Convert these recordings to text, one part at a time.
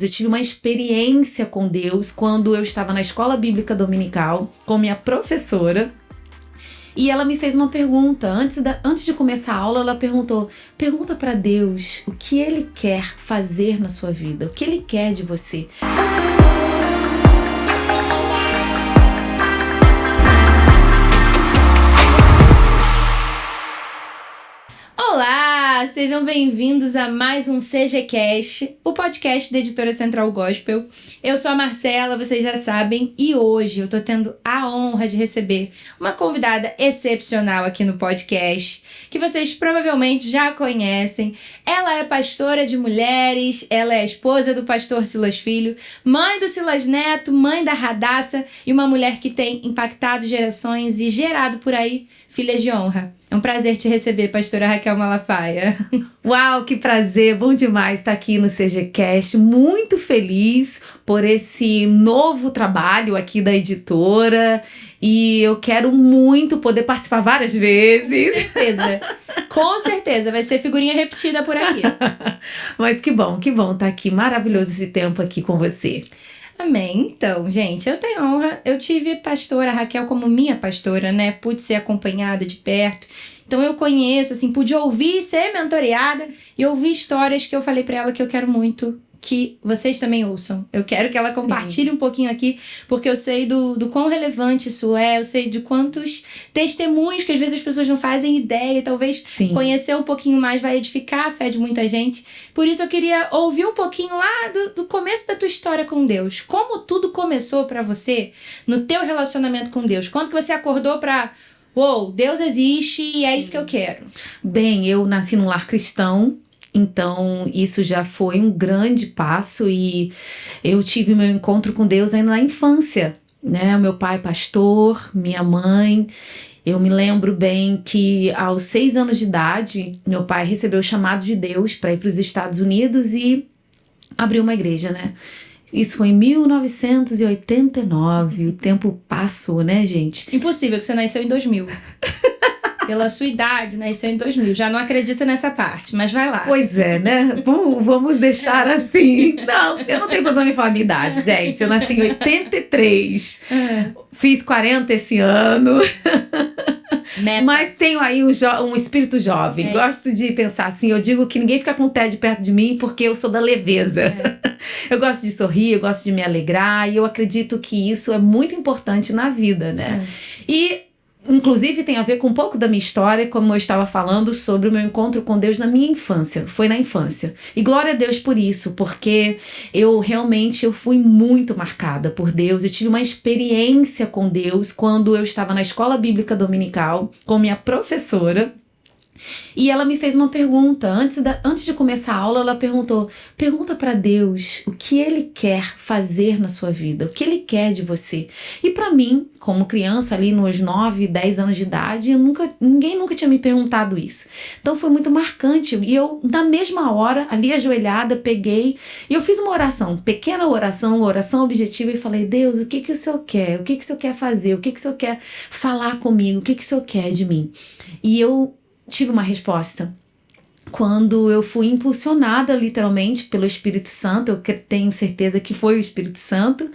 Eu tive uma experiência com Deus quando eu estava na escola bíblica dominical com minha professora. E ela me fez uma pergunta. Antes de começar a aula, ela pergunta para Deus o que Ele quer fazer na sua vida, o que Ele quer de você. Olá, sejam bem-vindos a mais um CGCast, o podcast da Editora Central Gospel. Eu sou a Marcela, vocês já sabem, e hoje eu tô tendo a honra de receber uma convidada excepcional aqui no podcast, que vocês provavelmente já conhecem. Ela é pastora de mulheres, ela é a esposa do pastor Silas Filho, mãe do Silas Neto, mãe da Radassa e uma mulher que tem impactado gerações e gerado por aí filhas de honra. É um prazer te receber, pastora Raquel Malafaia. Uau, que prazer, bom demais estar aqui no CGCast, muito feliz por esse novo trabalho aqui da editora e eu quero muito poder participar várias vezes. Com certeza, vai ser figurinha repetida por aqui. Mas que bom estar aqui, maravilhoso esse tempo aqui com você. Amém. Então, gente, eu tenho honra. Eu tive pastora Raquel como minha pastora, né? Pude ser acompanhada de perto. Então eu conheço, assim, pude ouvir, ser mentoreada e ouvir histórias que eu falei pra ela que eu quero muito que vocês também ouçam. Eu quero que ela compartilhe um pouquinho aqui, porque eu sei do quão relevante isso é, eu sei de quantos testemunhos que às vezes as pessoas não fazem ideia, talvez conhecer um pouquinho mais vai edificar a fé de muita gente. Por isso eu queria ouvir um pouquinho lá do começo da tua história com Deus. Como tudo começou pra você no teu relacionamento com Deus? Quando que você acordou pra... Uou, Deus existe e é isso que eu quero? Bem, eu nasci num lar cristão, então isso já foi um grande passo e eu tive meu encontro com Deus ainda na infância, né? Meu pai pastor, minha mãe. Eu me lembro bem que aos 6 anos de idade, meu pai recebeu o chamado de Deus para ir para os Estados Unidos e abrir uma igreja, né? Isso foi em 1989, o tempo passou, né, gente? Impossível, que você nasceu em 2000. Pela sua idade, nasceu em 2000. Já não acredito nessa parte, mas vai lá. Pois é, né? Bom, vamos deixar assim. Não, eu não tenho problema em falar a minha idade, gente. Eu nasci em 83. Fiz 40 esse ano. Meta. Mas tenho aí um espírito jovem. Gosto de pensar assim. Eu digo que ninguém fica com tédio perto de mim porque eu sou da leveza. Eu gosto de sorrir, eu gosto de me alegrar. E eu acredito que isso é muito importante na vida, né? E... inclusive tem a ver com um pouco da minha história, como eu estava falando sobre o meu encontro com Deus na minha infância, foi na infância. E glória a Deus por isso, porque eu fui muito marcada por Deus, eu tive uma experiência com Deus quando eu estava na escola bíblica dominical com minha professora. E ela me fez uma pergunta, antes de começar a aula, ela pergunta para Deus o que Ele quer fazer na sua vida, o que Ele quer de você. E para mim, como criança ali nos 9, 10 anos de idade, ninguém nunca tinha me perguntado isso. Então foi muito marcante e eu, na mesma hora, ali ajoelhada, peguei e eu fiz uma oração, pequena oração objetiva e falei: Deus, o que o Senhor quer? O que o Senhor quer fazer? O que o Senhor quer falar comigo? O que o Senhor quer de mim? E eu tive uma resposta quando eu fui impulsionada literalmente pelo Espírito Santo. Eu tenho certeza que foi o Espírito Santo,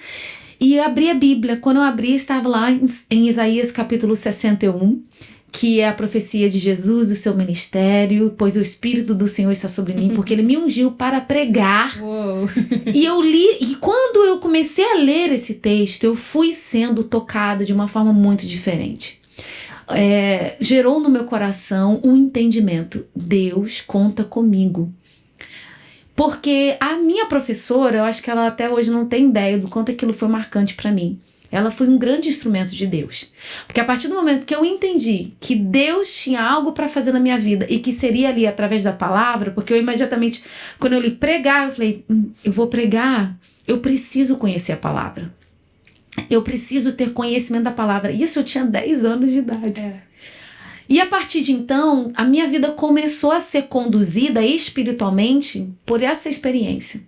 e abri a Bíblia. Quando eu abri, estava lá em Isaías capítulo 61, que é a profecia de Jesus, o seu ministério, pois o Espírito do Senhor está sobre mim, porque Ele me ungiu para pregar. Uou. E eu li, e quando eu comecei a ler esse texto, eu fui sendo tocada de uma forma muito diferente. Gerou no meu coração um entendimento: Deus conta comigo. Porque a minha professora, eu acho que ela até hoje não tem ideia do quanto aquilo foi marcante para mim. Ela foi um grande instrumento de Deus. Porque a partir do momento que eu entendi que Deus tinha algo para fazer na minha vida e que seria ali através da palavra, porque eu imediatamente, quando eu li pregar, eu falei: eu vou pregar, eu preciso conhecer a palavra. Eu preciso ter conhecimento da palavra. Isso eu tinha 10 anos de idade. E a partir de então, a minha vida começou a ser conduzida espiritualmente por essa experiência.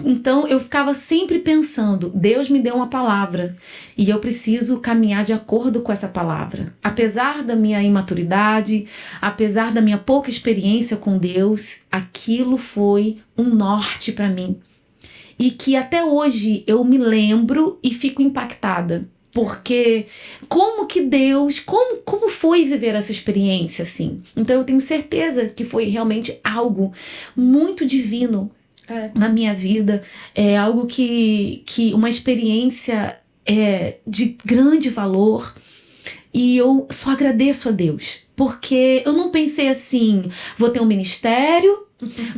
Então eu ficava sempre pensando: Deus me deu uma palavra e eu preciso caminhar de acordo com essa palavra. Apesar da minha imaturidade, apesar da minha pouca experiência com Deus, aquilo foi um norte para mim. e que até hoje eu me lembro e fico impactada. Porque como que Deus, como foi viver essa experiência assim? Então eu tenho certeza que foi realmente algo muito divino na minha vida. É algo que uma experiência de grande valor. E eu só agradeço a Deus. Porque eu não pensei assim, vou ter um ministério,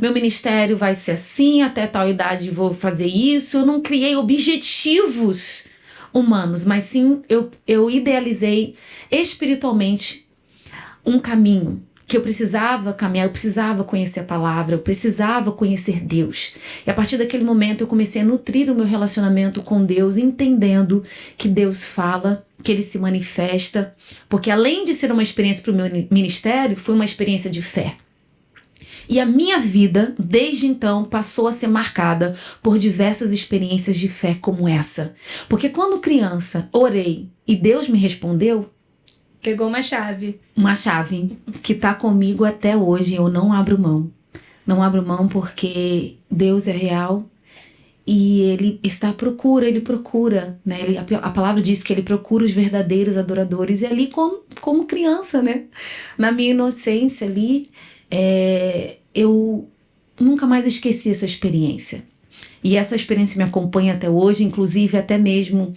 meu ministério vai ser assim, até tal idade vou fazer isso. Eu não criei objetivos humanos, mas sim eu idealizei espiritualmente um caminho que eu precisava caminhar, eu precisava conhecer a palavra, eu precisava conhecer Deus. E a partir daquele momento eu comecei a nutrir o meu relacionamento com Deus, entendendo que Deus fala, que Ele se manifesta, porque além de ser uma experiência para o meu ministério, foi uma experiência de fé. E a minha vida, desde então, passou a ser marcada por diversas experiências de fé como essa. Porque quando criança, orei e Deus me respondeu, pegou uma chave. Uma chave que está comigo até hoje. Eu não abro mão. Não abro mão porque Deus é real e Ele está à procura, Ele procura, né? A palavra diz que Ele procura os verdadeiros adoradores. E ali como criança, né? Na minha inocência ali, eu nunca mais esqueci essa experiência. E essa experiência me acompanha até hoje, inclusive até mesmo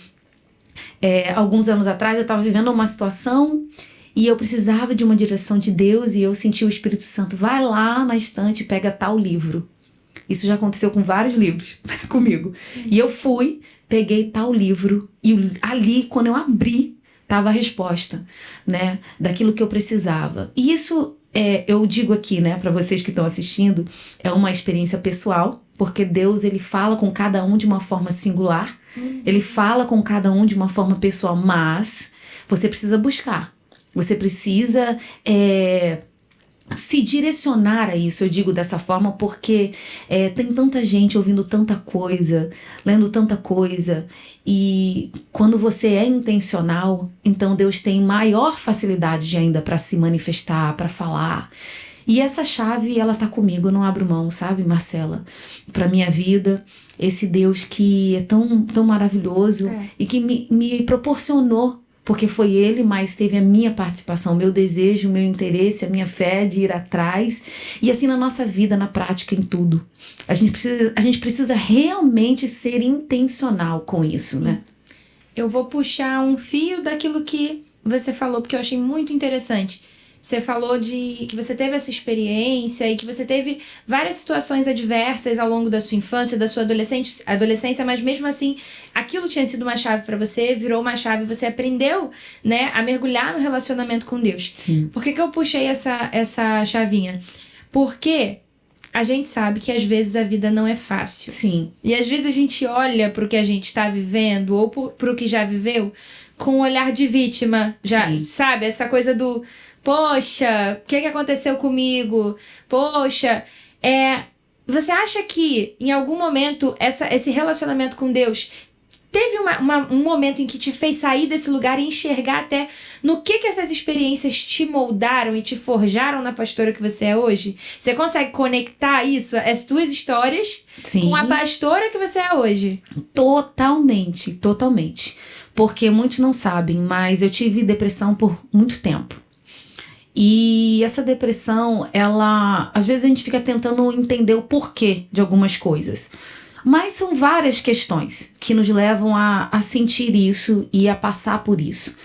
alguns anos atrás eu estava vivendo uma situação e eu precisava de uma direção de Deus e eu senti o Espírito Santo, vai lá na estante e pega tal livro. Isso já aconteceu com vários livros comigo. E eu fui, peguei tal livro e ali, quando eu abri, estava a resposta, né, daquilo que eu precisava. E isso, eu digo aqui, né, para vocês que estão assistindo, é uma experiência pessoal, porque Deus, Ele fala com cada um de uma forma singular, Ele fala com cada um de uma forma pessoal, mas você precisa buscar, você precisa se direcionar a isso. Eu digo dessa forma porque tem tanta gente ouvindo tanta coisa, lendo tanta coisa, e quando você é intencional, então Deus tem maior facilidade de ainda para se manifestar, para falar. E essa chave, ela tá comigo, eu não abro mão, sabe, Marcela? Pra minha vida, esse Deus que é tão, tão maravilhoso e que me proporcionou, porque foi Ele, mas teve a minha participação, meu desejo, meu interesse, a minha fé de ir atrás. E assim na nossa vida, na prática, em tudo. A gente precisa realmente ser intencional com isso, né? Eu vou puxar um fio daquilo que você falou, porque eu achei muito interessante. Você falou de que você teve essa experiência e que você teve várias situações adversas ao longo da sua infância, da sua adolescência, mas mesmo assim, aquilo tinha sido uma chave para você, virou uma chave, você aprendeu, né, a mergulhar no relacionamento com Deus. Sim. Por que eu puxei essa chavinha? Porque a gente sabe que às vezes a vida não é fácil. Sim. E às vezes a gente olha pro que a gente está vivendo ou pro que já viveu com um olhar de vítima, já, sabe? Essa coisa do poxa, o que aconteceu comigo? Poxa, você acha que em algum momento esse relacionamento com Deus teve um momento em que te fez sair desse lugar e enxergar até no que essas experiências te moldaram e te forjaram na pastora que você é hoje? Você consegue conectar isso, as tuas histórias, com a pastora que você é hoje? Totalmente, totalmente. Porque muitos não sabem, mas eu tive depressão por muito tempo. E essa depressão, às vezes a gente fica tentando entender o porquê de algumas coisas. Mas são várias questões que nos levam a sentir isso e a passar por isso.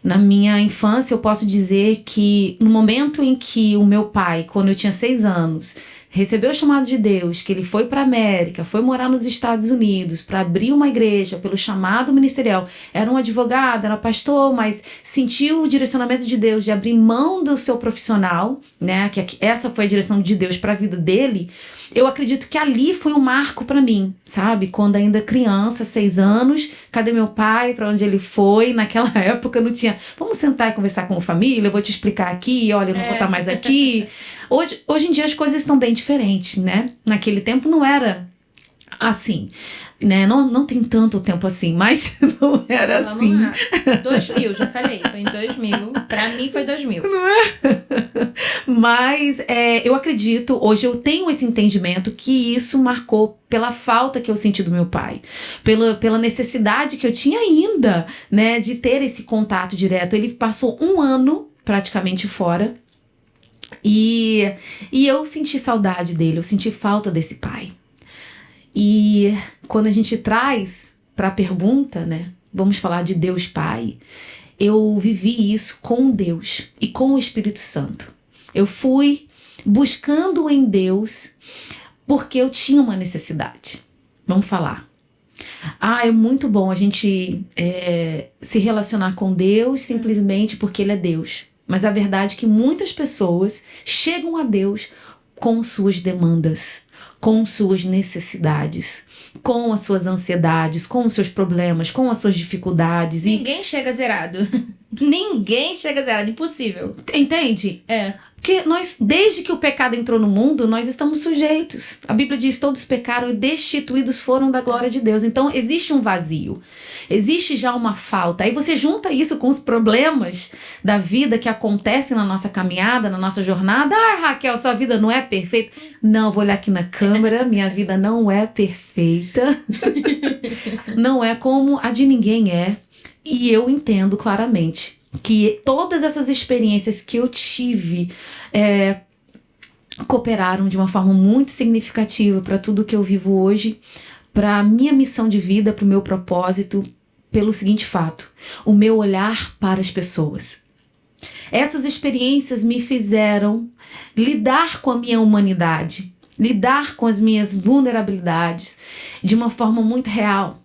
Na minha infância, eu posso dizer que no momento em que o meu pai, quando eu tinha 6 anos, recebeu o chamado de Deus, que ele foi para a América, foi morar nos Estados Unidos para abrir uma igreja pelo chamado ministerial. Era um advogado, era pastor, mas sentiu o direcionamento de Deus de abrir mão do seu profissional, né? Que essa foi a direção de Deus para a vida dele. Eu acredito que ali foi um marco para mim, sabe? Quando ainda criança, 6 anos, cadê meu pai? Para onde ele foi? Naquela época não tinha, vamos sentar e conversar com a família, eu vou te explicar aqui, olha, eu não vou estar mais aqui. Hoje em dia as coisas estão bem diferentes, né? Naquele tempo não era Assim, né? Não tem tanto tempo assim, mas não era Vamos assim. lá. 2000, já falei. Foi em 2000. Pra mim foi 2000. Não é? Mas eu acredito, hoje eu tenho esse entendimento que isso marcou pela falta que eu senti do meu pai, pela necessidade que eu tinha ainda, né, de ter esse contato direto. Ele passou 1 ano praticamente fora e eu senti saudade dele, eu senti falta desse pai. E quando a gente traz para a pergunta, né, vamos falar de Deus Pai, eu vivi isso com Deus e com o Espírito Santo. Eu fui buscando em Deus porque eu tinha uma necessidade. Vamos falar. É muito bom a gente se relacionar com Deus simplesmente porque Ele é Deus. Mas a verdade é que muitas pessoas chegam a Deus com suas demandas, com suas necessidades, com as suas ansiedades, com os seus problemas, com as suas dificuldades. Ninguém chega zerado. Ninguém chega zerado. Impossível. Entende? Porque nós, desde que o pecado entrou no mundo, nós estamos sujeitos. A Bíblia diz: todos pecaram e destituídos foram da glória de Deus. Então existe um vazio, existe já uma falta. Aí você junta isso com os problemas da vida que acontecem na nossa caminhada, na nossa jornada. Raquel, sua vida não é perfeita. Não, vou olhar aqui na câmera, minha vida não é perfeita. Não é como a de ninguém é. E eu entendo claramente que todas essas experiências que eu tive cooperaram de uma forma muito significativa para tudo que eu vivo hoje, para a minha missão de vida, para o meu propósito, pelo seguinte fato: o meu olhar para as pessoas. Essas experiências me fizeram lidar com a minha humanidade, lidar com as minhas vulnerabilidades de uma forma muito real.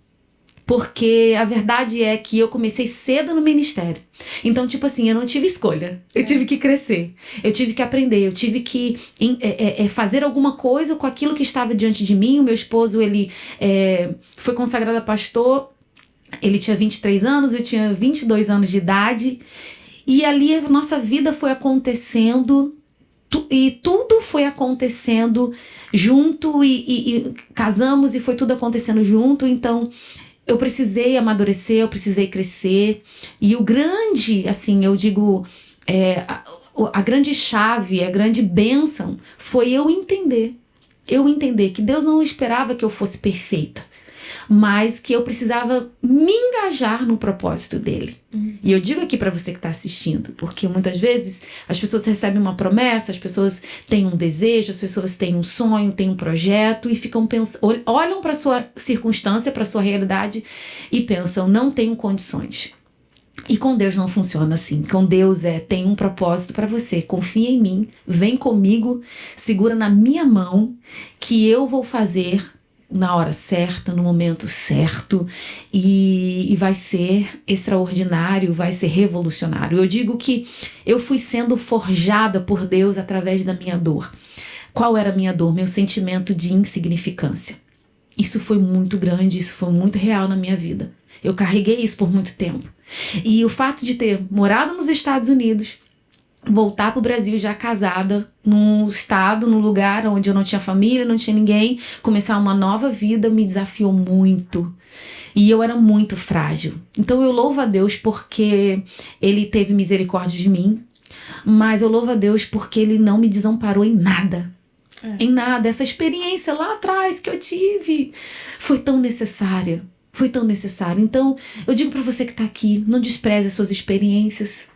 Porque a verdade é que eu comecei cedo no ministério. Então, tipo assim, eu não tive escolha. Eu tive que crescer. Eu tive que aprender. Eu tive que fazer alguma coisa com aquilo que estava diante de mim. O meu esposo, ele foi consagrado a pastor. Ele tinha 23 anos, eu tinha 22 anos de idade. E ali a nossa vida foi acontecendo. E tudo foi acontecendo junto. E casamos e foi tudo acontecendo junto. Então, eu precisei amadurecer, eu precisei crescer. E o grande, assim, eu digo, a grande chave, a grande bênção foi eu entender que Deus não esperava que eu fosse perfeita, mas que eu precisava me engajar no propósito dele. E eu digo aqui para você que está assistindo, porque muitas vezes as pessoas recebem uma promessa, as pessoas têm um desejo, as pessoas têm um sonho, têm um projeto e ficam olham para sua circunstância, para sua realidade e pensam: não tenho condições. E com Deus não funciona assim. Com Deus tem um propósito para você. Confia em mim, vem comigo, segura na minha mão que eu vou fazer na hora certa, no momento certo, e vai ser extraordinário, vai ser revolucionário. Eu digo que eu fui sendo forjada por Deus através da minha dor. Qual era a minha dor? Meu sentimento de insignificância. Isso foi muito grande, isso foi muito real na minha vida. Eu carreguei isso por muito tempo. E o fato de ter morado nos Estados Unidos, voltar para o Brasil já casada, num estado, num lugar onde eu não tinha família, não tinha ninguém, começar uma nova vida me desafiou muito. E eu era muito frágil. Então eu louvo a Deus porque Ele teve misericórdia de mim, mas eu louvo a Deus porque Ele não me desamparou em nada. Em nada. Essa experiência lá atrás que eu tive foi tão necessária. Foi tão necessário. Então, eu digo para você que está aqui, não despreze as suas experiências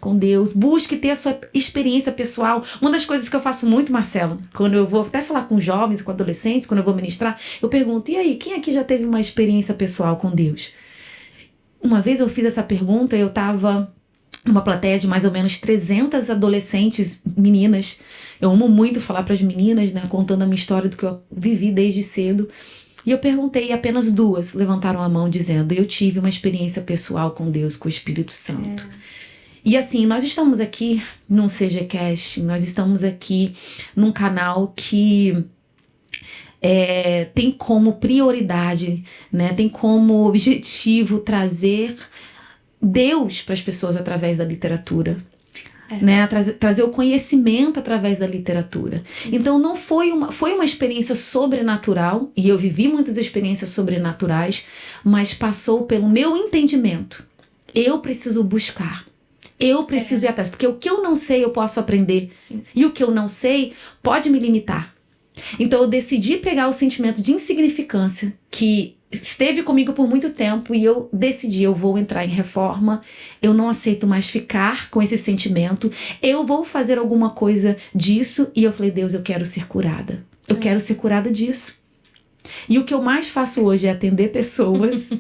com Deus. Busque ter a sua experiência pessoal. Uma das coisas que eu faço muito, Marcelo, quando eu vou até falar com jovens, com adolescentes, quando eu vou ministrar, eu pergunto: e aí, quem aqui já teve uma experiência pessoal com Deus? Uma vez eu fiz essa pergunta, eu estava numa plateia de mais ou menos 300 adolescentes, meninas. Eu amo muito falar para as meninas, né, contando a minha história do que eu vivi desde cedo. E eu perguntei e apenas 2 levantaram a mão dizendo: eu tive uma experiência pessoal com Deus, com o Espírito Santo. E assim, nós estamos aqui num CGCast, nós estamos aqui num canal que tem como prioridade, né, tem como objetivo trazer Deus para as pessoas através da literatura. né? Trazer o conhecimento através da literatura. Então não foi uma experiência sobrenatural, e eu vivi muitas experiências sobrenaturais, mas passou pelo meu entendimento. Eu preciso buscar. Eu preciso ir atrás, porque o que eu não sei eu posso aprender. Sim. E o que eu não sei pode me limitar. Então eu decidi pegar o sentimento de insignificância que esteve comigo por muito tempo e eu decidi, eu vou entrar em reforma, eu não aceito mais ficar com esse sentimento, eu vou fazer alguma coisa disso. E eu falei, Deus, eu quero ser curada. Eu quero ser curada disso. E o que eu mais faço hoje é atender pessoas.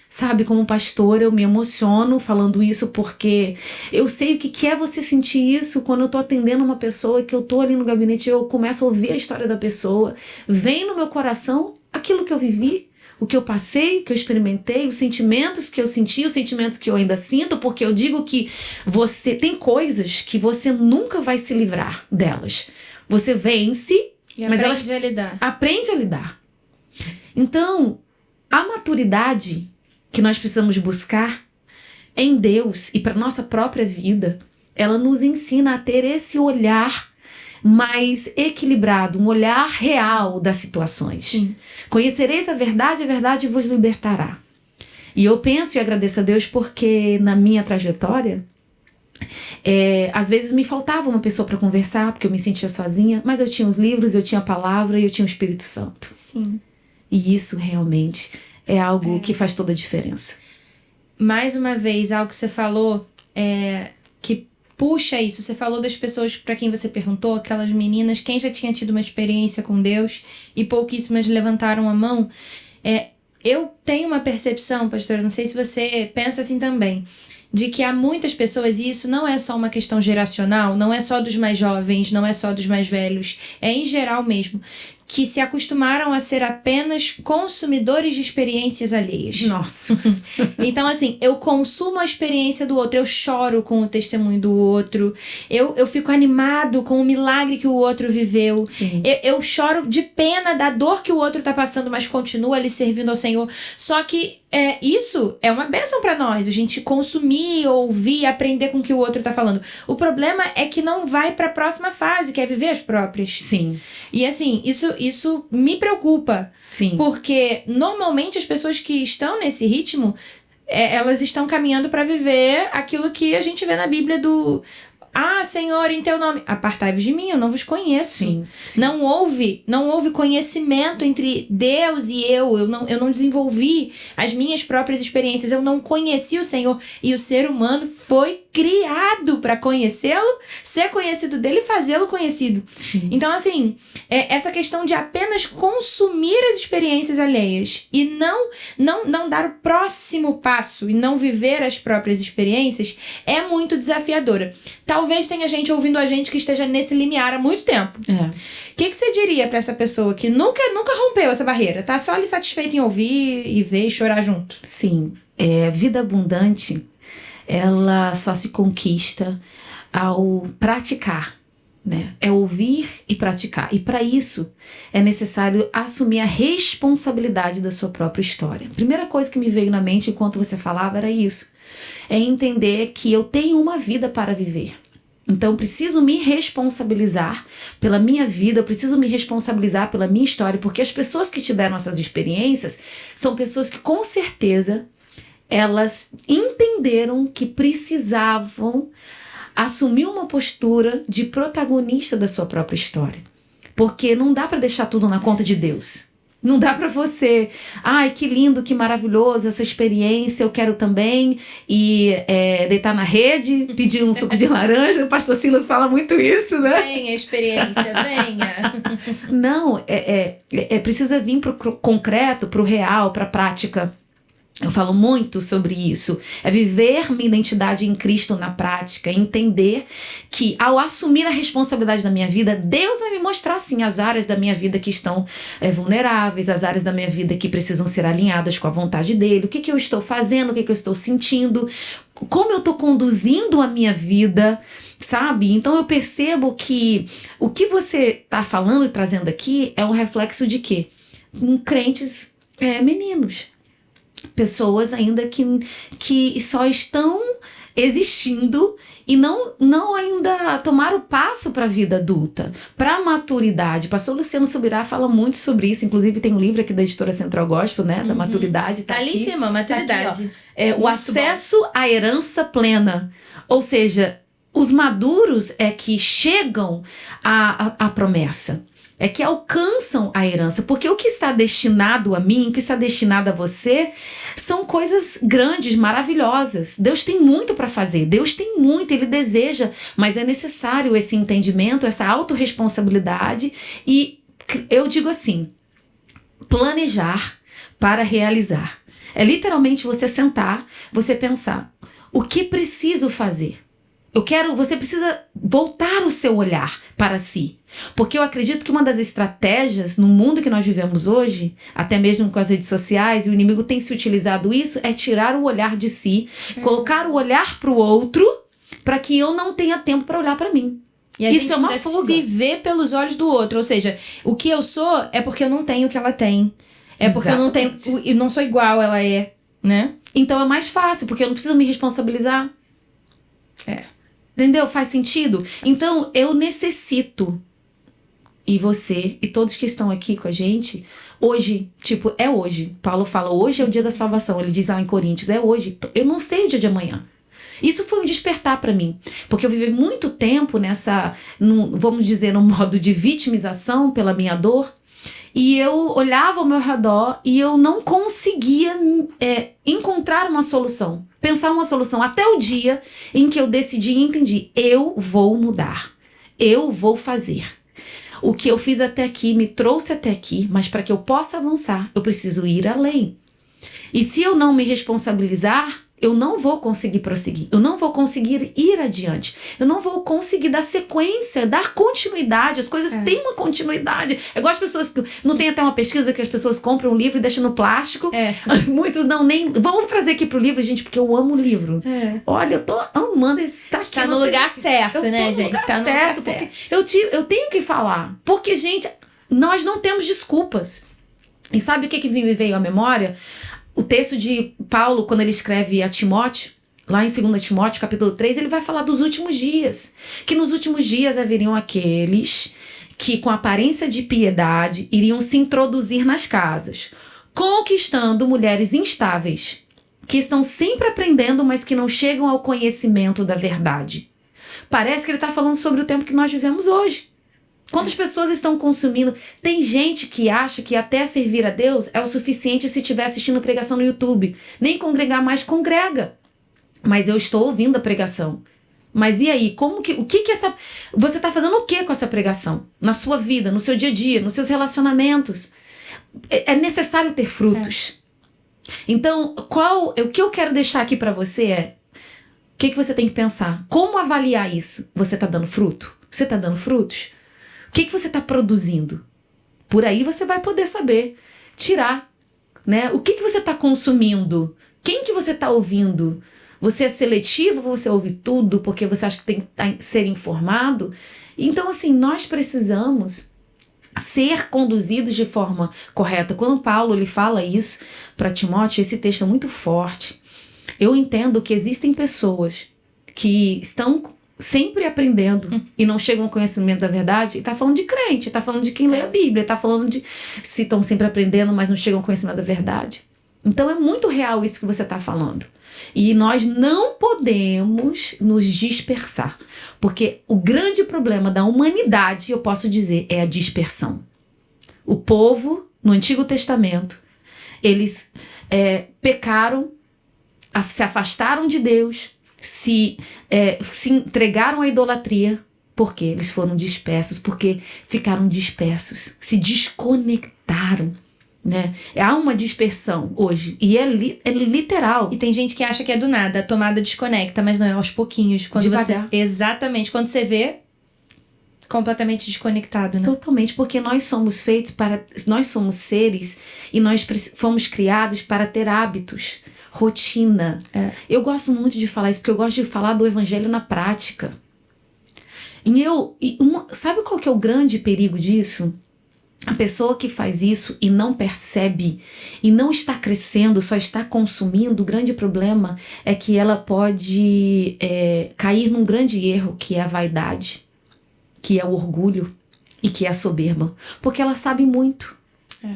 Sabe, como pastora, eu me emociono falando isso porque eu sei o que é você sentir isso quando eu tô atendendo uma pessoa, que eu tô ali no gabinete e eu começo a ouvir a história da pessoa. Vem no meu coração aquilo que eu vivi, o que eu passei, o que eu experimentei, os sentimentos que eu senti, os sentimentos que eu ainda sinto, porque eu digo que você tem coisas que você nunca vai se livrar delas. Você vence, mas elas aprende a lidar. Então, a maturidade que nós precisamos buscar em Deus e para nossa própria vida, ela nos ensina a ter esse olhar mais equilibrado, um olhar real das situações. Sim. Conhecereis a verdade vos libertará. E eu penso e agradeço a Deus porque na minha trajetória, às vezes me faltava uma pessoa para conversar, porque eu me sentia sozinha, mas eu tinha os livros, eu tinha a palavra e eu tinha o Espírito Santo. Sim. E isso realmente é algo que faz toda a diferença. Mais uma vez, algo que você falou que puxa isso. Você falou das pessoas para quem você perguntou, aquelas meninas, quem já tinha tido uma experiência com Deus e pouquíssimas levantaram a mão. Eu tenho uma percepção, pastora, não sei se você pensa assim também, de que há muitas pessoas, e isso não é só uma questão geracional, não é só dos mais jovens, não é só dos mais velhos, é em geral mesmo, que se acostumaram a ser apenas consumidores de experiências alheias. Nossa! Então, assim, eu consumo a experiência do outro, eu choro com o testemunho do outro, eu fico animado com o milagre que o outro viveu, eu choro de pena da dor que o outro tá passando, mas continua ali servindo ao Senhor. Só que isso é uma bênção pra nós, a gente consumir, ouvir, aprender com o que o outro tá falando. O problema é que não vai pra próxima fase, que é viver as próprias. Sim. E assim, isso me preocupa. Sim. Porque normalmente as pessoas que estão nesse ritmo, elas estão caminhando para viver aquilo que a gente vê na Bíblia do... Ah, Senhor, em teu nome, apartai-vos de mim, eu não vos conheço. Sim. Não houve conhecimento entre Deus e eu não desenvolvi as minhas próprias experiências, eu não conheci o Senhor. E o ser humano foi criado para conhecê-lo, ser conhecido dele e fazê-lo conhecido. Sim. Então, assim, essa questão de apenas consumir as experiências alheias e não dar o próximo passo e não viver as próprias experiências é muito desafiadora. Talvez tenha gente ouvindo a gente que esteja nesse limiar há muito tempo. O que você diria para essa pessoa que nunca rompeu essa barreira? Tá só ali satisfeita em ouvir e ver e chorar junto? Sim. Vida abundante, ela só se conquista ao praticar, né? É ouvir e praticar. E para isso é necessário assumir a responsabilidade da sua própria história. A primeira coisa que me veio na mente enquanto você falava era isso. É entender que eu tenho uma vida para viver. Então eu preciso me responsabilizar pela minha vida, eu preciso me responsabilizar pela minha história, porque as pessoas que tiveram essas experiências são pessoas que com certeza elas entenderam que precisavam assumir uma postura de protagonista da sua própria história. Porque não dá para deixar tudo na conta de Deus. Não dá para você, ai, que lindo, que maravilhoso essa experiência, eu quero também, e deitar na rede, pedir um suco de laranja. O pastor Silas fala muito isso, né? Venha, experiência, venha. Não, precisa vir pro concreto, pro real, pra prática. Eu falo muito sobre isso. É viver minha identidade em Cristo na prática. Entender que ao assumir a responsabilidade da minha vida, Deus vai me mostrar sim as áreas da minha vida que estão vulneráveis, as áreas da minha vida que precisam ser alinhadas com a vontade dele. O que eu estou fazendo, o que eu estou sentindo, como eu estou conduzindo a minha vida, sabe? Então eu percebo que o que você está falando e trazendo aqui é um reflexo de quê? Crentes meninos. Pessoas ainda que só estão existindo e não ainda tomaram o passo para a vida adulta, para a maturidade. O pastor Luciano Subirá fala muito sobre isso, inclusive tem um livro aqui da editora Central Gospel, né, da maturidade. Tá ali em cima, maturidade. Tá aqui, o acesso à herança plena. Ou seja, os maduros é que chegam à promessa. É que alcançam a herança, porque o que está destinado a mim, o que está destinado a você, são coisas grandes, maravilhosas. Deus tem muito para fazer, Deus tem muito, Ele deseja, mas é necessário esse entendimento, essa autorresponsabilidade e eu digo assim, planejar para realizar. É literalmente você sentar, você pensar, o que preciso fazer? Você precisa voltar o seu olhar para si. Porque eu acredito que uma das estratégias no mundo que nós vivemos hoje, até mesmo com as redes sociais, e o inimigo tem se utilizado isso, é tirar o olhar de si, colocar o olhar para o outro, para que eu não tenha tempo para olhar para mim. E a isso gente é uma ainda fuga. Se vê pelos olhos do outro. Ou seja, o que eu sou é porque eu não tenho o que ela tem. É porque eu não tenho, eu não sou igual ela é, né? Então é mais fácil, porque eu não preciso me responsabilizar. Entendeu? Faz sentido? Então, eu necessito, e você, e todos que estão aqui com a gente, hoje, é hoje. Paulo fala, hoje é o dia da salvação. Ele diz lá em Coríntios, é hoje. Eu não sei o dia de amanhã. Isso foi um despertar para mim. Porque eu vivi muito tempo vamos dizer, no modo de vitimização pela minha dor. E eu olhava ao meu redor e eu não conseguia encontrar uma solução. Pensar uma solução. Até o dia em que eu decidi e entendi. Eu vou mudar. Eu vou fazer. O que eu fiz até aqui me trouxe até aqui. Mas para que eu possa avançar, eu preciso ir além. E se eu não me responsabilizar, eu não vou conseguir prosseguir, eu não vou conseguir ir adiante, eu não vou conseguir dar sequência, dar continuidade, as coisas têm uma continuidade. É igual as pessoas que não tem até uma pesquisa que as pessoas compram um livro e deixam no plástico, muitos não nem, vamos trazer aqui pro livro, gente, porque eu amo o livro. Olha, eu tô amando estar aqui. Está no lugar certo, né, gente? Está no lugar certo. Eu tenho que falar, porque, gente, nós não temos desculpas. E sabe o que me veio à memória? O texto de Paulo, quando ele escreve a Timóteo, lá em 2 Timóteo, capítulo 3, ele vai falar dos últimos dias. Que nos últimos dias haveriam aqueles que, com aparência de piedade, iriam se introduzir nas casas, conquistando mulheres instáveis, que estão sempre aprendendo, mas que não chegam ao conhecimento da verdade. Parece que ele está falando sobre o tempo que nós vivemos hoje. Quantas pessoas estão consumindo? Tem gente que acha que até servir a Deus é o suficiente se estiver assistindo pregação no YouTube. Nem congregar mais congrega. Mas eu estou ouvindo a pregação. Mas e aí? Você está fazendo o que com essa pregação? Na sua vida, no seu dia a dia, nos seus relacionamentos. É necessário ter frutos. Então, o que eu quero deixar aqui para você é, o que você tem que pensar? Como avaliar isso? Você está dando fruto? Você está dando frutos? O que você está produzindo? Por aí você vai poder saber tirar, né? O que você está consumindo? Quem que você está ouvindo? Você é seletivo? Você ouve tudo porque você acha que tem que ser informado? Então, assim, nós precisamos ser conduzidos de forma correta. Quando Paulo ele fala isso para Timóteo, esse texto é muito forte. Eu entendo que existem pessoas que estão sempre aprendendo e não chegam ao conhecimento da verdade, e tá falando de crente, tá falando de quem lê a Bíblia, tá falando de se estão sempre aprendendo, mas não chegam ao conhecimento da verdade. Então é muito real isso que você tá falando. E nós não podemos nos dispersar, porque o grande problema da humanidade, eu posso dizer, é a dispersão. O povo, no Antigo Testamento, eles pecaram, se afastaram de Deus, se entregaram à idolatria, porque eles foram dispersos, porque ficaram dispersos, se desconectaram, né? Há uma dispersão hoje, e é literal. E tem gente que acha que é do nada, a tomada desconecta, mas não é aos pouquinhos. Exatamente, quando você vê, completamente desconectado, né? Totalmente, porque nós somos nós somos seres e nós fomos criados para ter hábitos, rotina. Eu gosto muito de falar isso, porque eu gosto de falar do evangelho na prática. Sabe qual que é o grande perigo disso? A pessoa que faz isso e não percebe e não está crescendo, só está consumindo, o grande problema é que ela pode cair num grande erro, que é a vaidade, que é o orgulho e que é a soberba. Porque ela sabe muito,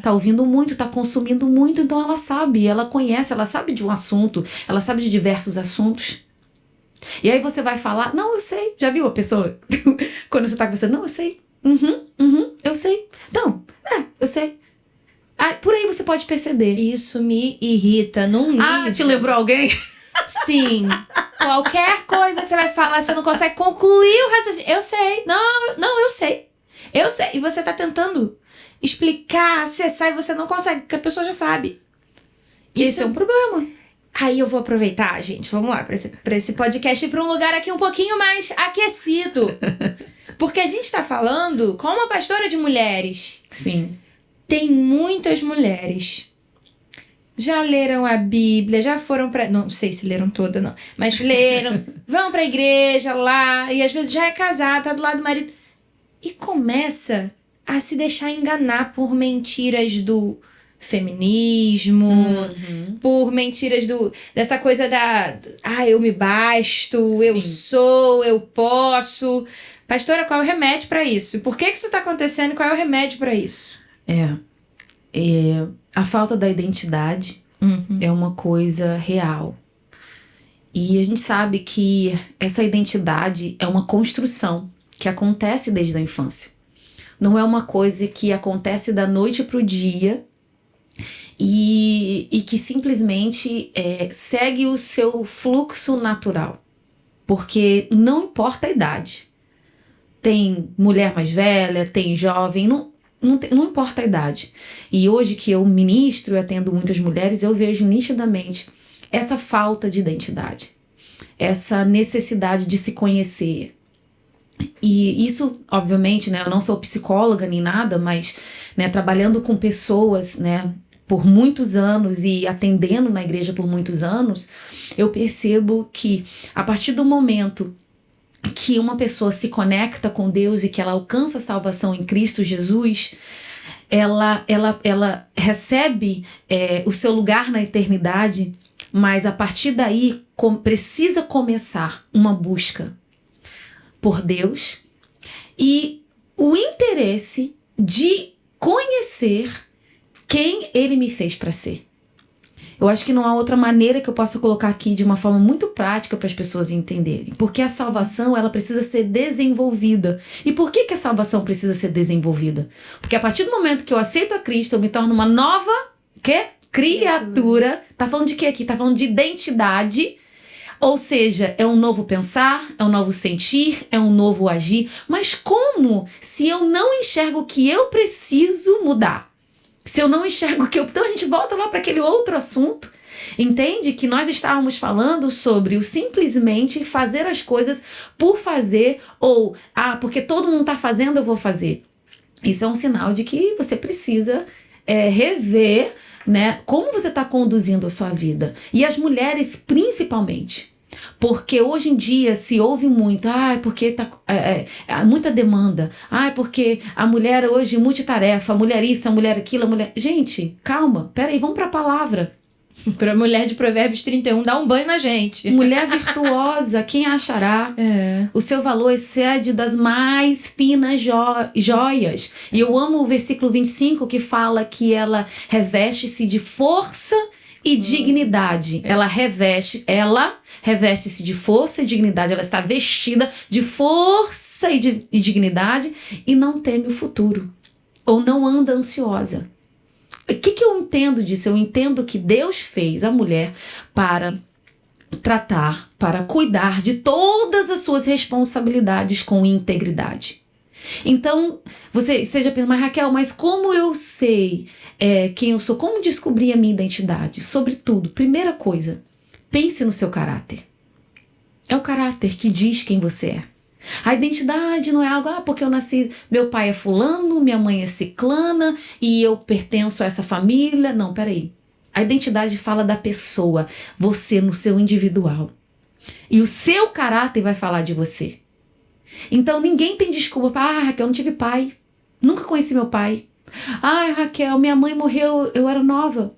tá ouvindo muito, tá consumindo muito, então ela sabe, ela conhece, ela sabe de um assunto, ela sabe de diversos assuntos. E aí você vai falar, não, eu sei. Já viu a pessoa quando você tá conversando? Não, eu sei. Eu sei. Não, eu sei. Por aí você pode perceber. Isso me irrita num nível. Te lembrou alguém? Sim. Qualquer coisa que você vai falar, você não consegue concluir o raciocínio. Eu sei. Não, eu sei. Eu sei. E você tá tentando explicar, acessar, e você não consegue, porque a pessoa já sabe. Isso é um problema. Aí eu vou aproveitar, gente, vamos lá, pra esse podcast ir pra um lugar aqui um pouquinho mais aquecido. Porque a gente tá falando com uma pastora de mulheres. Sim. Tem muitas mulheres. Já leram a Bíblia, já foram pra... Não sei se leram toda, não. Mas leram, vão pra igreja lá, e às vezes já é casada, tá do lado do marido. E começa a se deixar enganar por mentiras do feminismo, por mentiras dessa coisa da... eu me basto, eu sou, eu posso. Pastora, qual é o remédio pra isso? Por que isso tá acontecendo e qual é o remédio pra isso? A falta da identidade é uma coisa real. E a gente sabe que essa identidade é uma construção que acontece desde a infância. Não é uma coisa que acontece da noite pro dia e que simplesmente segue o seu fluxo natural. Porque não importa a idade. Tem mulher mais velha, tem jovem, não importa a idade. E hoje que eu ministro e atendo muitas mulheres, eu vejo nitidamente essa falta de identidade. Essa necessidade de se conhecer. E isso, obviamente, né, eu não sou psicóloga nem nada, mas trabalhando com pessoas, por muitos anos e atendendo na igreja por muitos anos, eu percebo que a partir do momento que uma pessoa se conecta com Deus e que ela alcança a salvação em Cristo Jesus, ela recebe o seu lugar na eternidade, mas a partir daí precisa começar uma busca por Deus e o interesse de conhecer quem Ele me fez para ser. Eu acho que não há outra maneira que eu possa colocar aqui de uma forma muito prática para as pessoas entenderem. Porque a salvação, ela precisa ser desenvolvida. E por que a salvação precisa ser desenvolvida? Porque a partir do momento que eu aceito a Cristo, eu me torno uma nova criatura. Tá falando de quê aqui? Tá falando de identidade. Ou seja, é um novo pensar, é um novo sentir, é um novo agir. Mas como se eu não enxergo que eu preciso mudar? Se eu não enxergo que eu... Então a gente volta lá para aquele outro assunto. Entende? Que nós estávamos falando sobre o simplesmente fazer as coisas por fazer ou, porque todo mundo está fazendo, eu vou fazer. Isso é um sinal de que você precisa rever, como você está conduzindo a sua vida. E as mulheres principalmente. Porque hoje em dia se ouve muito, porque tá muita demanda, porque a mulher hoje multitarefa, a mulher isso, a mulher aquilo, a mulher... Gente, calma, peraí, vamos pra palavra. Pra mulher de Provérbios 31, dá um banho na gente. Mulher virtuosa, quem achará? O seu valor excede das mais finas joias. E eu amo o versículo 25 que fala que ela reveste-se de força e dignidade. Ela reveste-se de força e dignidade. Ela está vestida de força e dignidade e não teme o futuro. Ou não anda ansiosa. O que eu entendo disso? Eu entendo que Deus fez a mulher para tratar, para cuidar de todas as suas responsabilidades com integridade. Então, você pensa, mas Raquel, mas como eu sei quem eu sou? Como descobrir a minha identidade? Sobretudo, primeira coisa, pense no seu caráter. É o caráter que diz quem você é. A identidade não é algo, porque eu nasci, meu pai é fulano, minha mãe é ciclana e eu pertenço a essa família. Não, peraí. A identidade fala da pessoa, você no seu individual. E o seu caráter vai falar de você. Então ninguém tem desculpa para, Raquel, eu não tive pai. Nunca conheci meu pai. Ai, Raquel, minha mãe morreu, eu era nova.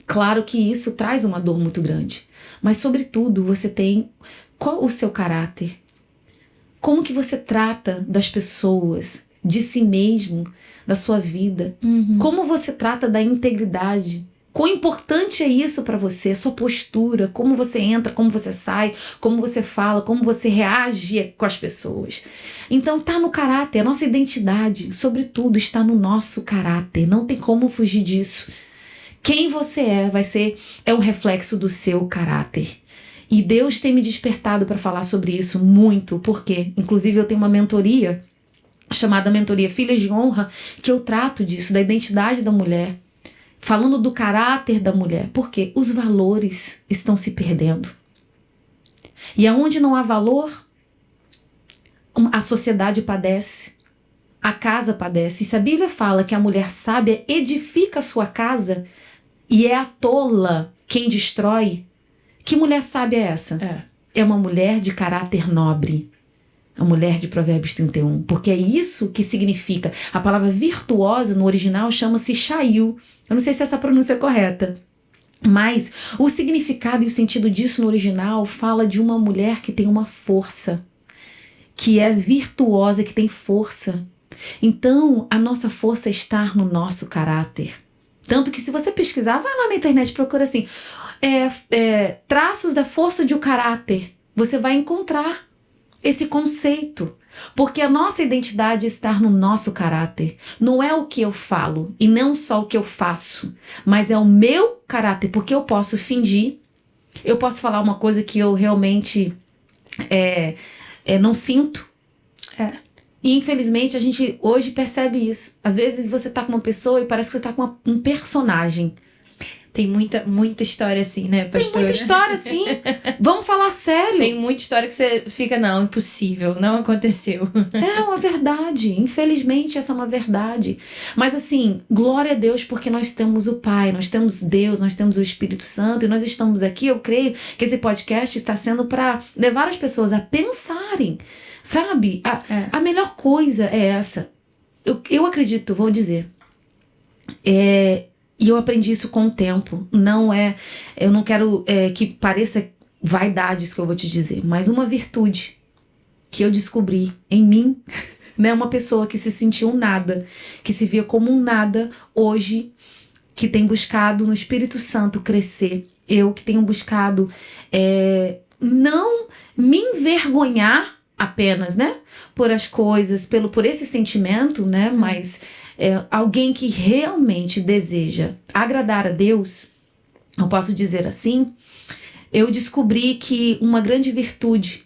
Claro que isso traz uma dor muito grande. Mas, sobretudo, você tem... Qual o seu caráter? Como que você trata das pessoas, de si mesmo, da sua vida? Como você trata da integridade? Quão importante é isso para você? A sua postura, como você entra, como você sai, como você fala, como você reage com as pessoas. Então tá no caráter, a nossa identidade, sobretudo, está no nosso caráter. Não tem como fugir disso. Quem você é um reflexo do seu caráter. E Deus tem me despertado para falar sobre isso muito, porque, inclusive, eu tenho uma mentoria chamada Mentoria Filhas de Honra, que eu trato disso, da identidade da mulher, falando do caráter da mulher, porque os valores estão se perdendo. E aonde não há valor, a sociedade padece, a casa padece. E se a Bíblia fala que a mulher sábia edifica a sua casa e é a tola quem destrói, que mulher sábia é essa? É uma mulher de caráter nobre. A mulher de Provérbios 31. Porque é isso que significa. A palavra virtuosa no original chama-se Shail. Eu não sei se essa pronúncia é correta. Mas o significado e o sentido disso no original fala de uma mulher que tem uma força. Que é virtuosa, que tem força. Então, a nossa força está no nosso caráter. Tanto que se você pesquisar, vai lá na internet e procura assim... traços da força de um caráter, você vai encontrar esse conceito, porque a nossa identidade está no nosso caráter, não é o que eu falo e não só o que eu faço, mas é o meu caráter, porque eu posso fingir, eu posso falar uma coisa que eu realmente não sinto. E infelizmente a gente hoje percebe isso. Às vezes você tá com uma pessoa e parece que você tá com um personagem. Tem muita história assim, né, pastora? Tem muita história assim. Vamos falar sério. Tem muita história que você fica, não, impossível, não aconteceu. É uma verdade. Infelizmente, essa é uma verdade. Mas assim, glória a Deus, porque nós temos o Pai, nós temos Deus, nós temos o Espírito Santo e nós estamos aqui. Eu creio que esse podcast está sendo para levar as pessoas a pensarem. Sabe? A melhor coisa é essa. Eu acredito, vou dizer. E eu aprendi isso com o tempo. Eu não quero que pareça vaidade isso que eu vou te dizer, mas uma virtude que eu descobri em mim, né? Uma pessoa que se sentiu um nada, que se via como um nada hoje, que tem buscado no Espírito Santo crescer. Eu que tenho buscado não me envergonhar apenas, né? Por as coisas, por esse sentimento, né? Mas alguém que realmente deseja agradar a Deus, eu posso dizer assim, eu descobri que uma grande virtude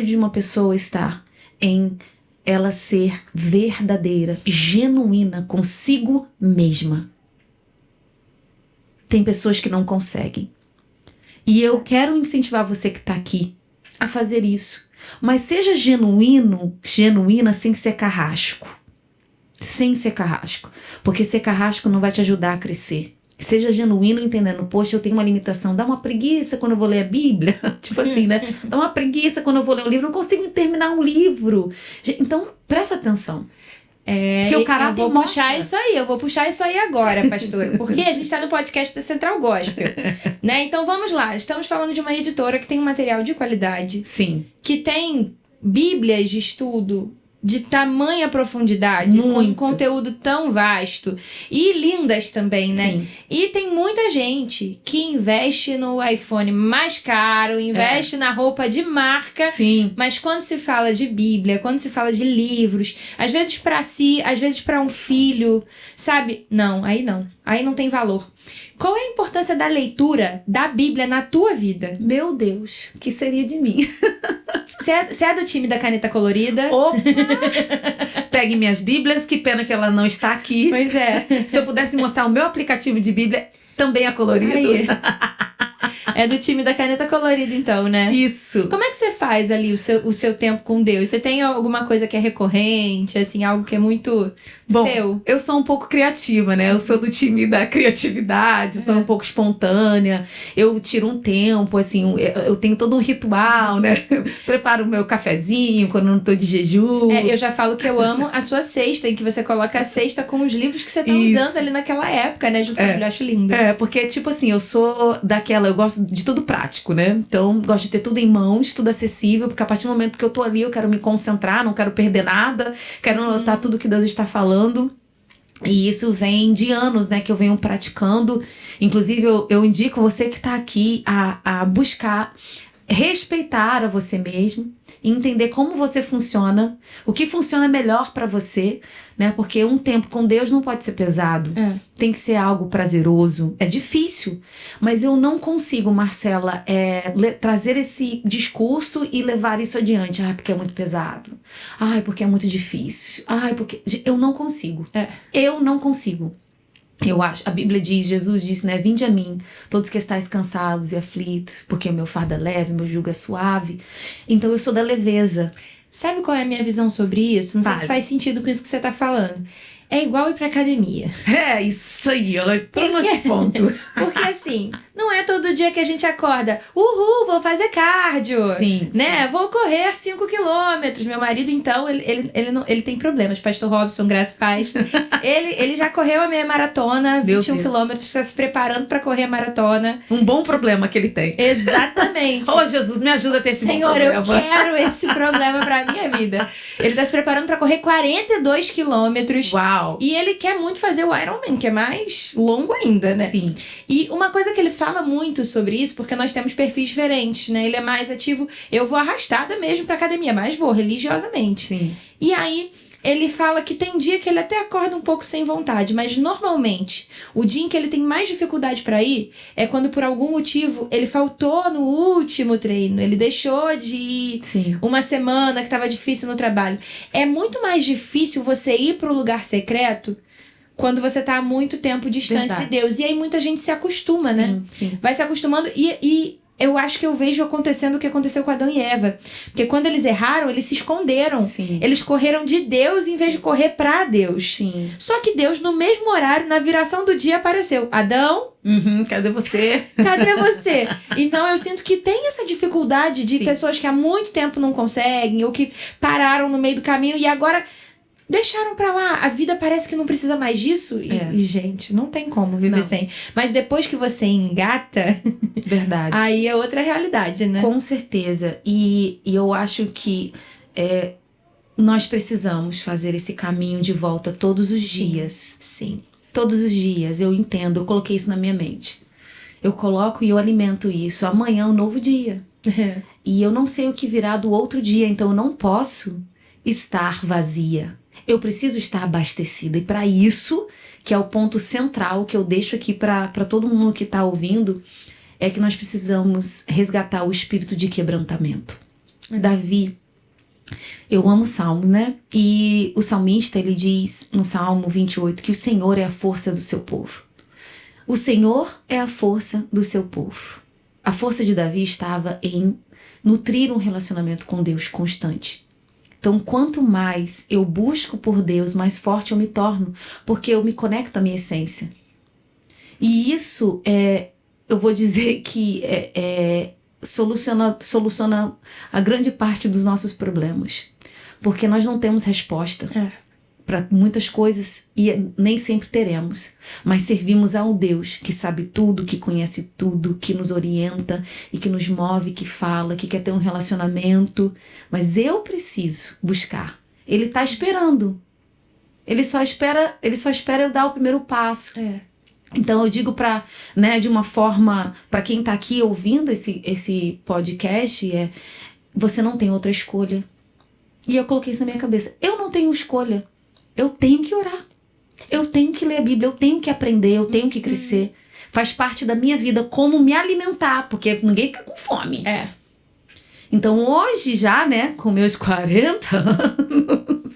de uma pessoa está em ela ser verdadeira, genuína consigo mesma. Tem pessoas que não conseguem. E eu quero incentivar você que está aqui a fazer isso. Mas seja genuína sem ser carrasco. Sem ser carrasco. Porque ser carrasco não vai te ajudar a crescer. Seja genuíno entendendo, poxa, eu tenho uma limitação, dá uma preguiça quando eu vou ler a Bíblia. Tipo assim, né? Dá uma preguiça quando eu vou ler um livro, eu não consigo terminar um livro. Então, presta atenção. Porque o caráter eu vou puxar isso aí agora, pastora, porque a gente tá no podcast da Central Gospel, né? Então vamos lá, estamos falando de uma editora que tem um material de qualidade. Sim. Que tem bíblias de estudo de tamanha profundidade, com conteúdo tão vasto e lindas também, né? Sim. E tem muita gente que investe no iPhone mais caro, investe na roupa de marca. Sim. Mas quando se fala de Bíblia, quando se fala de livros, às vezes para si, às vezes para um filho, sabe? Não, aí não tem valor. Qual é a importância da leitura da Bíblia na tua vida? Meu Deus, que seria de mim? Você é do time da caneta colorida? Opa! Pegue minhas Bíblias, que pena que ela não está aqui. Pois é. Se eu pudesse mostrar o meu aplicativo de Bíblia, também é colorido. É do time da caneta colorida, então, né? Isso. Como é que você faz ali o seu tempo com Deus? Você tem alguma coisa que é recorrente, assim, algo que é muito seu? Eu sou um pouco criativa, né? Eu sou do time da criatividade, sou um pouco espontânea. Eu tiro um tempo, assim, eu tenho todo um ritual, né? Preparo o meu cafezinho quando eu não tô de jejum. Eu já falo que eu amo a sua cesta, em que você coloca a cesta com os livros que você tá usando ali naquela época, né? Junto com eu acho lindo. Porque, tipo assim, eu sou daquela, eu gosto de tudo prático, né? Então, gosto de ter tudo em mãos, tudo acessível, porque a partir do momento que eu tô ali, eu quero me concentrar, não quero perder nada, quero anotar tudo que Deus está falando. E isso vem de anos, né, que eu venho praticando. Inclusive, eu indico você que tá aqui a buscar respeitar a você mesmo, entender como você funciona, o que funciona melhor pra você, né? Porque um tempo com Deus não pode ser pesado. Tem que ser algo prazeroso. É difícil, mas eu não consigo, Marcela, trazer esse discurso e levar isso adiante. Porque é muito pesado. Porque é muito difícil. Porque... Eu não consigo. Eu não consigo. Eu acho, a Bíblia diz, Jesus disse, né? Vinde a mim, todos que estáis cansados e aflitos, porque o meu fardo é leve, meu jugo é suave. Então eu sou da leveza. Sabe qual é a minha visão sobre isso? Não sei se faz sentido com isso que você tá falando. É igual ir pra academia. Isso aí, ela entrou nesse ponto. Porque assim, não é todo dia que a gente acorda, uhul, vou fazer cardio, né? Sim. Vou correr 5 quilômetros. Meu marido, então, ele tem problemas. Pastor Robson, graças a paz. ele já correu a meia maratona, 21 quilômetros, está se preparando pra correr a maratona. Um bom problema que ele tem. Exatamente. Jesus, me ajuda a ter esse Senhor, bom problema. Senhor, eu quero esse problema pra minha vida. Ele tá se preparando pra correr 42 quilômetros. Uau! E ele quer muito fazer o Ironman, que é mais longo ainda, né? Sim. E uma coisa que ele fala muito sobre isso, porque nós temos perfis diferentes, né? Ele é mais ativo, eu vou arrastada mesmo pra academia, mas vou religiosamente. Sim. E aí, ele fala que tem dia que ele até acorda um pouco sem vontade, mas normalmente, o dia em que ele tem mais dificuldade pra ir é quando por algum motivo ele faltou no último treino, ele deixou de ir uma semana que tava difícil no trabalho. É muito mais difícil você ir pro lugar secreto quando você tá há muito tempo distante de Deus. E aí muita gente se acostuma, né? Sim. Vai se acostumando e eu acho que eu vejo acontecendo o que aconteceu com Adão e Eva. Porque quando eles erraram, eles se esconderam. Sim. Eles correram de Deus em vez de correr pra Deus. Sim. Só que Deus, no mesmo horário, na viração do dia, apareceu. Adão, cadê você? Cadê você? Então eu sinto que tem essa dificuldade de pessoas que há muito tempo não conseguem, ou que pararam no meio do caminho e agora deixaram pra lá. A vida parece que não precisa mais disso. E gente, não tem como viver sem. Mas depois que você engata... Verdade. Aí é outra realidade, né? Com certeza. E eu acho que nós precisamos fazer esse caminho de volta todos os dias. Sim. Todos os dias. Eu entendo. Eu coloquei isso na minha mente. Eu coloco e eu alimento isso. Amanhã é um novo dia. E eu não sei o que virá do outro dia. Então eu não posso estar vazia. Eu preciso estar abastecida. E para isso, que é o ponto central que eu deixo aqui para todo mundo que está ouvindo, é que nós precisamos resgatar o espírito de quebrantamento. Davi, eu amo salmos, né? E o salmista, ele diz no Salmo 28 que o Senhor é a força do seu povo. O Senhor é a força do seu povo. A força de Davi estava em nutrir um relacionamento com Deus constante. Então, quanto mais eu busco por Deus, mais forte eu me torno, porque eu me conecto à minha essência. E isso eu vou dizer que soluciona a grande parte dos nossos problemas. Porque nós não temos resposta para muitas coisas e nem sempre teremos. Mas servimos a um Deus que sabe tudo, que conhece tudo, que nos orienta e que nos move, que fala, que quer ter um relacionamento. Mas eu preciso buscar. Ele está esperando. Ele só espera eu dar o primeiro passo. Então eu digo de uma forma, para quem está aqui ouvindo esse podcast, você não tem outra escolha. E eu coloquei isso na minha cabeça. Eu não tenho escolha. Eu tenho que orar. Eu tenho que ler a Bíblia, eu tenho que aprender, eu tenho que crescer. Faz parte da minha vida como me alimentar, porque ninguém fica com fome. Então hoje já, né, com meus 40 anos,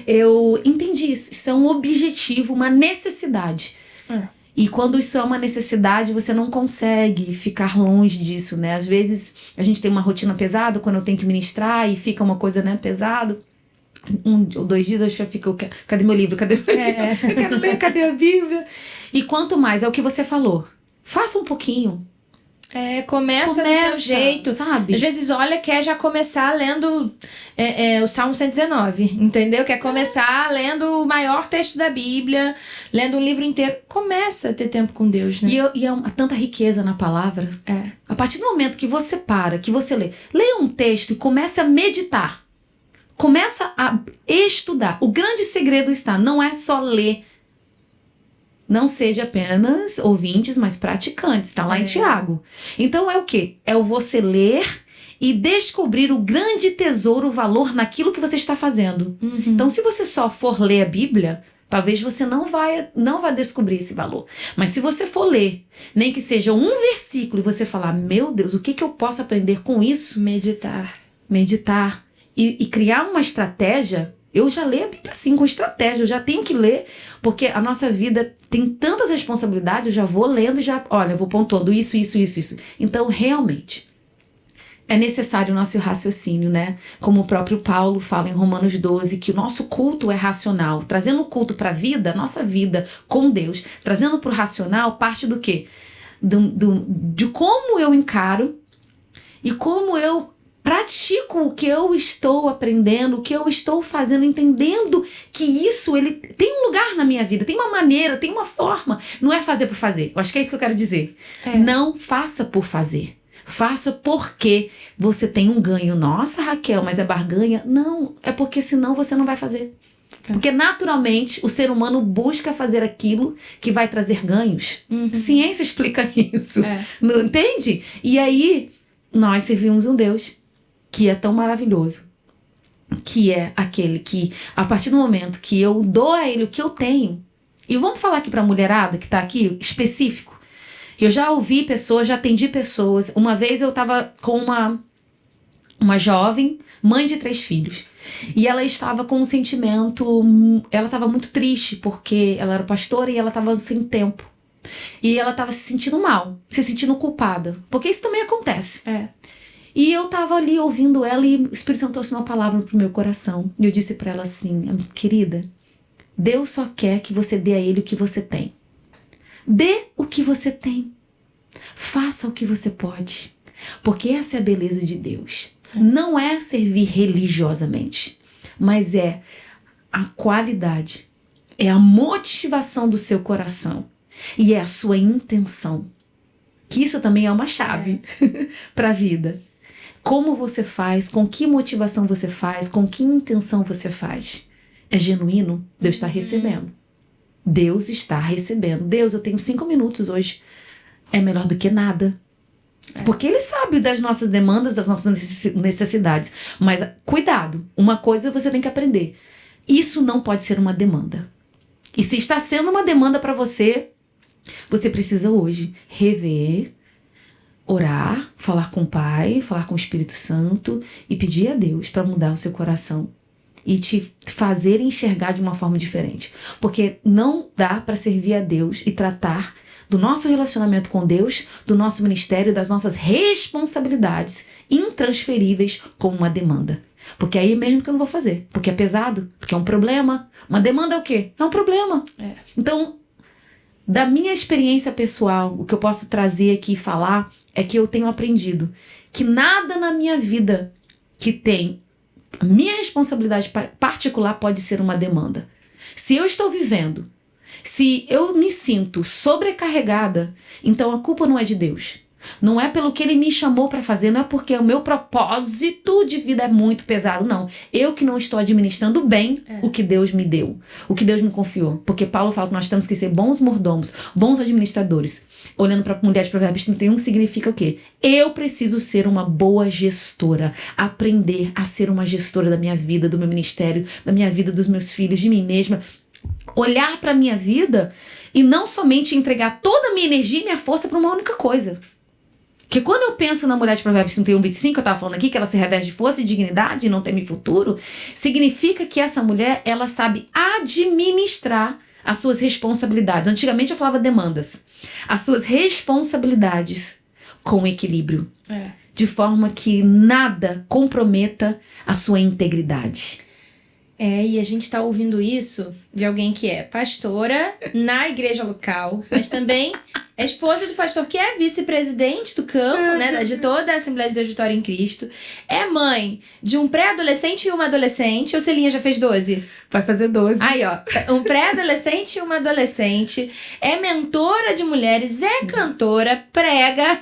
eu entendi isso. Isso é um objetivo, uma necessidade. E quando isso é uma necessidade, você não consegue ficar longe disso, né? Às vezes a gente tem uma rotina pesada quando eu tenho que ministrar e fica uma coisa, né, pesado. 1 ou 2 dias eu já fico, cadê meu livro? Cadê meu livro? Eu quero ler, cadê a Bíblia? E quanto mais, é o que você falou. Faça um pouquinho. Começa do teu jeito, sabe? Às vezes, quer já começar lendo o Salmo 119, entendeu? Quer começar lendo o maior texto da Bíblia, lendo um livro inteiro. Começa a ter tempo com Deus, né? E há tanta riqueza na palavra. A partir do momento que você que você leia um texto e começa a meditar, começa a estudar. O grande segredo não é só ler. Não seja apenas ouvintes, mas praticantes. Está lá em Tiago. Então é o quê? É o você ler e descobrir o grande tesouro, o valor naquilo que você está fazendo. Então, se você só for ler a Bíblia, talvez você não vai descobrir esse valor. Mas se você for ler, nem que seja um versículo, e você falar, meu Deus, o que eu posso aprender com isso? Meditar. E criar uma estratégia. Eu já leio a Bíblia assim, com estratégia. Eu já tenho que ler, porque a nossa vida tem tantas responsabilidades. Eu já vou lendo e eu vou pontuando isso. Então, realmente, é necessário o nosso raciocínio, né? Como o próprio Paulo fala em Romanos 12, que o nosso culto é racional. Trazendo o culto para a vida, nossa vida com Deus, trazendo para o racional, parte do quê? De como eu encaro e como eu pratico o que eu estou aprendendo, o que eu estou fazendo, entendendo que isso ele tem um lugar na minha vida, tem uma maneira, tem uma forma. Não é fazer por fazer. Eu acho que é isso que eu quero dizer. Não faça por fazer. Faça porque você tem um ganho. Nossa, Raquel, mas é barganha? Não, é porque senão você não vai fazer. Porque naturalmente o ser humano busca fazer aquilo que vai trazer ganhos. Ciência explica isso. Não entende? E aí nós servimos um Deus que é tão maravilhoso, que é aquele que, a partir do momento que eu dou a ele o que eu tenho, e vamos falar aqui pra mulherada que tá aqui, específico, eu já ouvi pessoas, já atendi pessoas. Uma vez eu tava com uma jovem, mãe de 3 filhos, e ela estava com um sentimento, ela estava muito triste, porque ela era pastora e ela estava sem tempo. E ela estava se sentindo mal, se sentindo culpada, porque isso também acontece. E eu tava ali ouvindo ela e o Espírito Santo trouxe uma palavra pro meu coração. E eu disse pra ela assim, querida, Deus só quer que você dê a ele o que você tem. Dê o que você tem. Faça o que você pode. Porque essa é a beleza de Deus. Não é servir religiosamente, mas é a qualidade, é a motivação do seu coração e é a sua intenção. Que isso também é uma chave para a vida. Como você faz, com que motivação você faz, com que intenção você faz. É genuíno? Deus está recebendo. Deus está recebendo. Deus, eu tenho 5 minutos hoje. É melhor do que nada. Porque Ele sabe das nossas demandas, das nossas necessidades. Mas cuidado, uma coisa você tem que aprender. Isso não pode ser uma demanda. E se está sendo uma demanda para você, você precisa hoje rever, orar, falar com o Pai, falar com o Espírito Santo e pedir a Deus para mudar o seu coração e te fazer enxergar de uma forma diferente. Porque não dá para servir a Deus e tratar do nosso relacionamento com Deus, do nosso ministério, das nossas responsabilidades intransferíveis como uma demanda. Porque aí mesmo que eu não vou fazer. Porque é pesado, porque é um problema. Uma demanda é o quê? É um problema. Então, da minha experiência pessoal, o que eu posso trazer aqui e falar é que eu tenho aprendido que nada na minha vida que tem a minha responsabilidade particular pode ser uma demanda. Se eu estou vivendo, se eu me sinto sobrecarregada, então a culpa não é de Deus. Não é pelo que Ele me chamou para fazer, não é porque o meu propósito de vida é muito pesado, não. Eu que não estou administrando bem o que Deus me deu, o que Deus me confiou. Porque Paulo fala que nós temos que ser bons mordomos, bons administradores. Olhando para Mulheres de Provérbios 31, significa o quê? Eu preciso ser uma boa gestora, aprender a ser uma gestora da minha vida, do meu ministério, da minha vida, dos meus filhos, de mim mesma. Olhar para a minha vida e não somente entregar toda a minha energia e minha força para uma única coisa. Porque quando eu penso na mulher de Provérbios 31, 25, eu estava falando aqui, que ela se reveste de força e dignidade e não teme futuro, significa que essa mulher, ela sabe administrar as suas responsabilidades. Antigamente eu falava demandas. As suas responsabilidades com equilíbrio. De forma que nada comprometa a sua integridade. E a gente tá ouvindo isso de alguém que é pastora na igreja local, mas também é esposa do pastor que é vice-presidente do campo, né, de toda a Assembleia de Deus Vitória em Cristo. É mãe de um pré-adolescente e uma adolescente. Ou Celinha já fez 12? Vai fazer 12. Aí, ó. Um pré-adolescente e uma adolescente. É mentora de mulheres, é cantora, prega.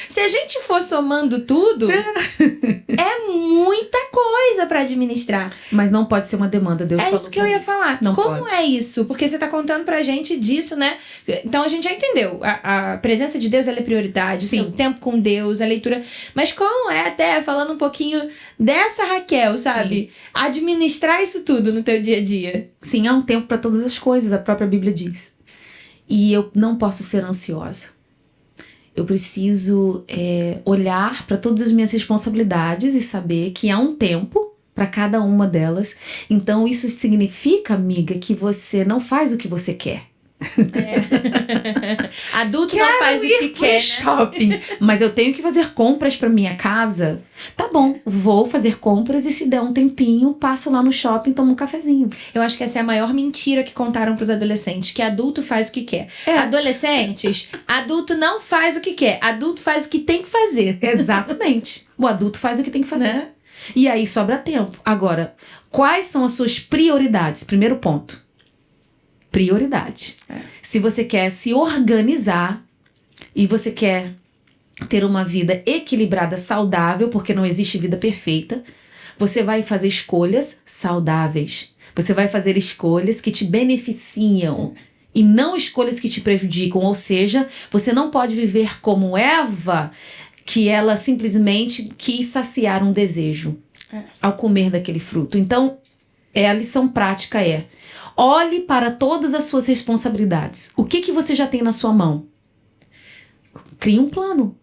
Se a gente for somando tudo, é muita coisa pra administrar. Mas não pode ser uma demanda, Deus falou. É isso que eu ia falar. Não Como pode. é isso? Porque você tá contando pra gente disso, né? Então a gente já entendeu. A presença de Deus, ela é prioridade. O seu tempo com Deus, a leitura. Mas como é, até falando um pouquinho dessa Raquel, sabe? Sim. Administrar isso tudo no teu dia a dia. Sim, há um tempo para todas as coisas, a própria Bíblia diz. E eu não posso ser ansiosa. Eu preciso olhar para todas as minhas responsabilidades e saber que há um tempo para cada uma delas. Então isso significa, amiga, que você não faz o que você quer. Adulto não faz o que quer, né? Shopping. Mas eu tenho que fazer compras para minha casa. Tá bom, vou fazer compras e se der um tempinho, passo lá no shopping e tomo um cafezinho. Eu acho que essa é a maior mentira que contaram pros adolescentes, que adulto faz o que quer. Adolescentes, adulto não faz o que quer, adulto faz o que tem que fazer. Exatamente. O adulto faz o que tem que fazer. Né? E aí sobra tempo. Agora, quais são as suas prioridades? Primeiro ponto. Prioridade. Se você quer se organizar e você quer ter uma vida equilibrada, saudável, porque não existe vida perfeita, você vai fazer escolhas saudáveis. Você vai fazer escolhas que te beneficiam e não escolhas que te prejudicam. Ou seja, você não pode viver como Eva, que ela simplesmente quis saciar um desejo ao comer daquele fruto. Então, a lição prática olhe para todas as suas responsabilidades. O que você já tem na sua mão? Crie um plano.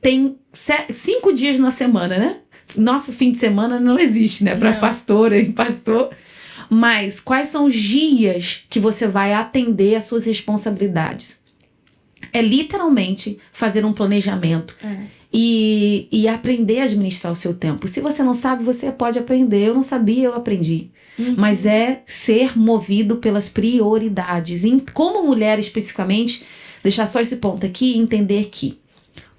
Tem 5 dias na semana, né? Nosso fim de semana não existe, né? Para pastora e pastor. Mas quais são os dias que você vai atender às suas responsabilidades? É literalmente fazer um planejamento. E aprender a administrar o seu tempo. Se você não sabe, você pode aprender. Eu não sabia, eu aprendi. Mas é ser movido pelas prioridades. E como mulher, especificamente, deixar só esse ponto aqui e entender que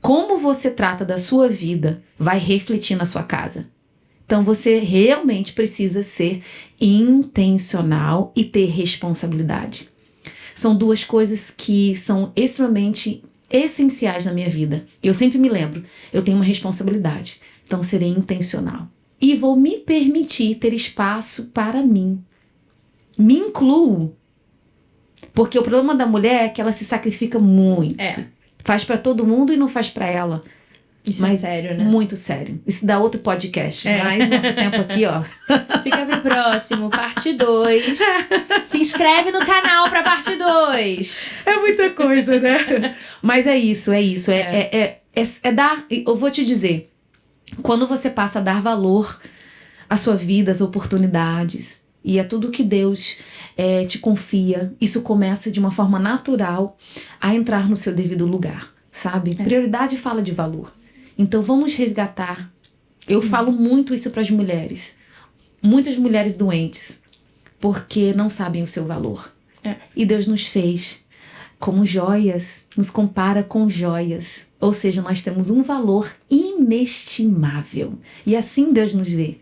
como você trata da sua vida vai refletir na sua casa. Então você realmente precisa ser intencional e ter responsabilidade. São duas coisas que são extremamente essenciais na minha vida. Eu sempre me lembro, eu tenho uma responsabilidade. Então serei intencional. E vou me permitir ter espaço para mim. Me incluo. Porque o problema da mulher é que ela se sacrifica muito. Faz para todo mundo e não faz para ela. Isso é sério, né? Muito sério. Isso dá outro podcast. Mas nosso tempo aqui, ó. Fica pro próximo, parte 2. Se inscreve no canal pra parte 2. É muita coisa, né? Mas é isso. É dar... Eu vou te dizer. Quando você passa a dar valor à sua vida, às oportunidades e a tudo que Deus te confia, isso começa de uma forma natural a entrar no seu devido lugar, sabe? Prioridade fala de valor. Então vamos resgatar. Eu falo muito isso para as mulheres. Muitas mulheres doentes, porque não sabem o seu valor. E Deus nos fez como joias, nos compara com joias. Ou seja, nós temos um valor inestimável. E assim Deus nos vê.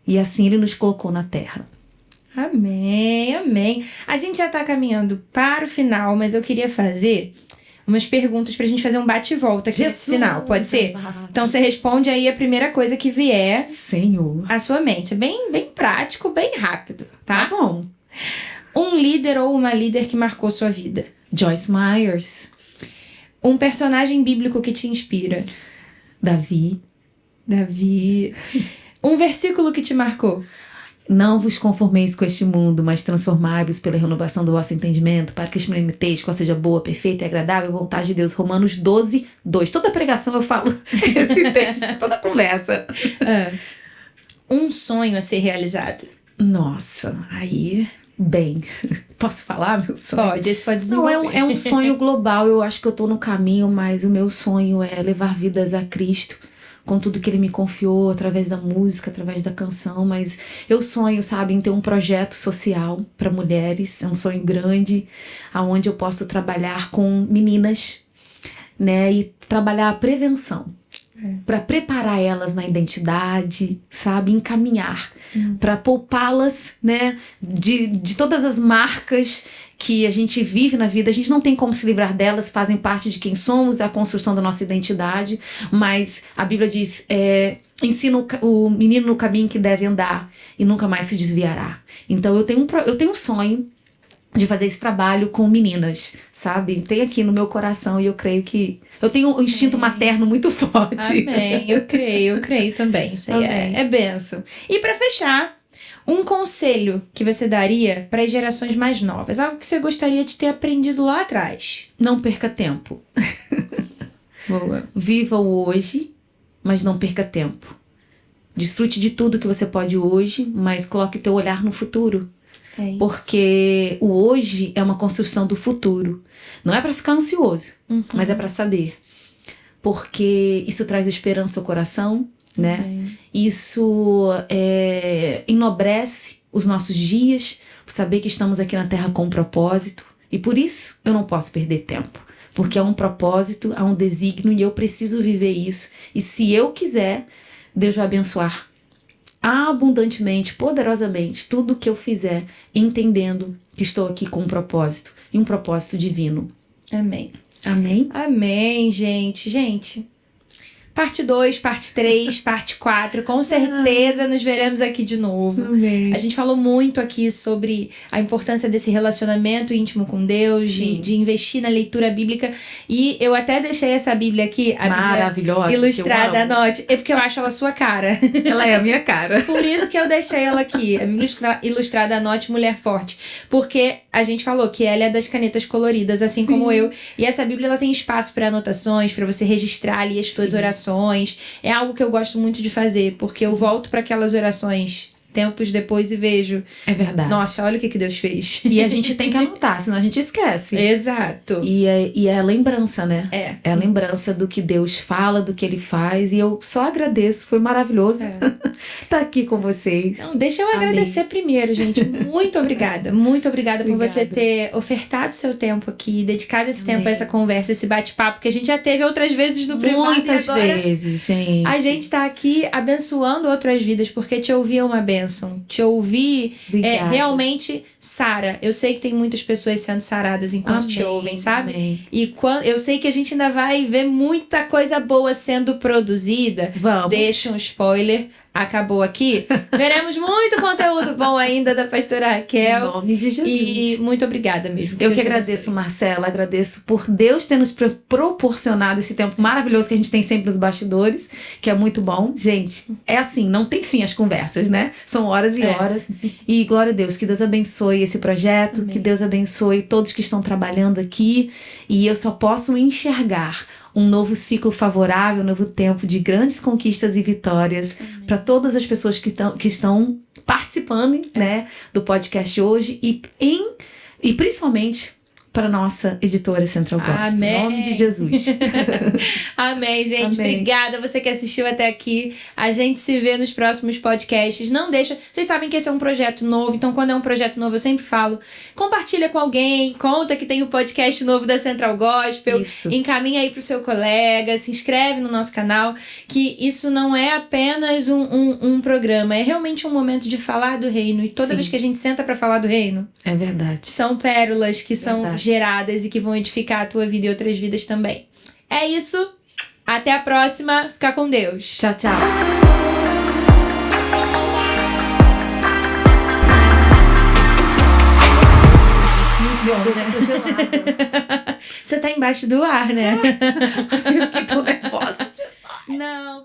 E assim Ele nos colocou na terra. Amém, amém. A gente já tá caminhando para o final, mas eu queria fazer umas perguntas pra gente fazer um bate-volta aqui no final. Pode ser? Então você responde aí a primeira coisa que vier Senhor. à sua mente. Bem prático, bem rápido, tá? Tá bom. Um líder ou uma líder que marcou sua vida. Joyce Myers. Um personagem bíblico que te inspira. Davi. Um versículo que te marcou. Não vos conformeis com este mundo, mas transformai-vos pela renovação do vosso entendimento, para que experimenteis qual seja boa, perfeita e agradável vontade de Deus. Romanos 12, 2. Toda pregação eu falo esse texto, toda conversa. Um sonho a ser realizado. Nossa, aí bem. Posso falar meu sonho? Pode, esse pode Não, desenvolver. é um sonho global. Eu acho que eu tô no caminho, mas o meu sonho é levar vidas a Cristo com tudo que ele me confiou, através da música, através da canção. Mas eu sonho, sabe, em ter um projeto social para mulheres. É um sonho grande, aonde eu posso trabalhar com meninas, né, e trabalhar a prevenção. Para preparar elas na identidade, sabe? Encaminhar, para poupá-las, né? De todas as marcas que a gente vive na vida. A gente não tem como se livrar delas, fazem parte de quem somos, da construção da nossa identidade, mas a Bíblia diz, ensina o menino no caminho que deve andar e nunca mais se desviará. Então eu tenho um sonho de fazer esse trabalho com meninas, sabe? Tem aqui no meu coração e eu creio que eu tenho um instinto materno muito forte. Amém. Eu creio também. Isso aí é bênção. E pra fechar, um conselho que você daria para as gerações mais novas? Algo que você gostaria de ter aprendido lá atrás? Não perca tempo. Boa. Viva o hoje, mas não perca tempo. Desfrute de tudo que você pode hoje, mas coloque teu olhar no futuro. É isso. Porque o hoje é uma construção do futuro. Não é para ficar ansioso, mas é para saber. Porque isso traz esperança ao coração, né? Isso enobrece os nossos dias, saber que estamos aqui na Terra com um propósito. E por isso eu não posso perder tempo. Porque há um propósito, há um desígnio e eu preciso viver isso. E se eu quiser, Deus vai abençoar abundantemente, poderosamente, tudo que eu fizer, entendendo que estou aqui com um propósito, e um propósito divino. Amém. Amém? Amém, gente. Gente, parte 2, parte 3, parte 4, com certeza nos veremos aqui de novo. Amém. A gente falou muito aqui sobre a importância desse relacionamento íntimo com Deus, de investir na leitura bíblica, e eu até deixei essa Bíblia aqui, a maravilhosa, Bíblia ilustrada, que eu amo. anote, é porque eu acho ela sua cara. Ela é a minha cara. Por isso que eu deixei ela aqui, a Bíblia ilustrada, anote, Mulher Forte, porque a gente falou que ela é das canetas coloridas, assim como eu, e essa Bíblia ela tem espaço para anotações, para você registrar ali as suas orações. É algo que eu gosto muito de fazer, porque eu volto para aquelas orações tempos depois e vejo. É verdade. Nossa, olha o que Deus fez. E a gente tem que anotar, senão a gente esquece. Exato. E é a lembrança, né? É a lembrança do que Deus fala, do que Ele faz. E eu só agradeço, foi maravilhoso estar aqui com vocês. Então, deixa eu agradecer primeiro, gente. Muito obrigada. Muito obrigada por você ter ofertado seu tempo aqui, dedicado esse tempo a essa conversa, esse bate-papo, que a gente já teve outras vezes no privado. Muitas e agora vezes, gente. A gente tá aqui abençoando outras vidas, porque te ouvir é uma bênção. Te ouvir realmente sara. Eu sei que tem muitas pessoas sendo saradas enquanto te ouvem, sabe? Amém. E eu sei que a gente ainda vai ver muita coisa boa sendo produzida. Vamos. Deixa um spoiler. Acabou aqui. Veremos muito conteúdo bom ainda da pastora Raquel. Em nome de Jesus. E muito obrigada mesmo. Eu que agradeço, Marcela. Agradeço por Deus ter nos proporcionado esse tempo maravilhoso que a gente tem sempre nos bastidores, que é muito bom. Gente, é assim, não tem fim as conversas, né? São horas e horas. E glória a Deus, que Deus abençoe esse projeto, Amém. Que Deus abençoe todos que estão trabalhando aqui. E eu só posso enxergar um novo ciclo favorável, um novo tempo de grandes conquistas e vitórias para todas as pessoas que estão participando, né, do podcast hoje e principalmente para nossa editora Central Gospel. Amém. Em nome de Jesus. Amém, gente. Amém. Obrigada você que assistiu até aqui. A gente se vê nos próximos podcasts. Não deixa... Vocês sabem que esse é um projeto novo, então quando é um projeto novo eu sempre falo, compartilha com alguém, conta que tem o podcast novo da Central Gospel. Isso. Encaminha aí pro seu colega, se inscreve no nosso canal, que isso não é apenas um programa, é realmente um momento de falar do reino. E toda vez que a gente senta para falar do reino, é verdade. São pérolas que são geradas e que vão edificar a tua vida e outras vidas também. É isso. Até a próxima. Fica com Deus. Tchau, tchau. Muito bom, Deus, né? eu tô gelada. Você tá embaixo do ar, né? Eu fiquei tão nervosa. Não,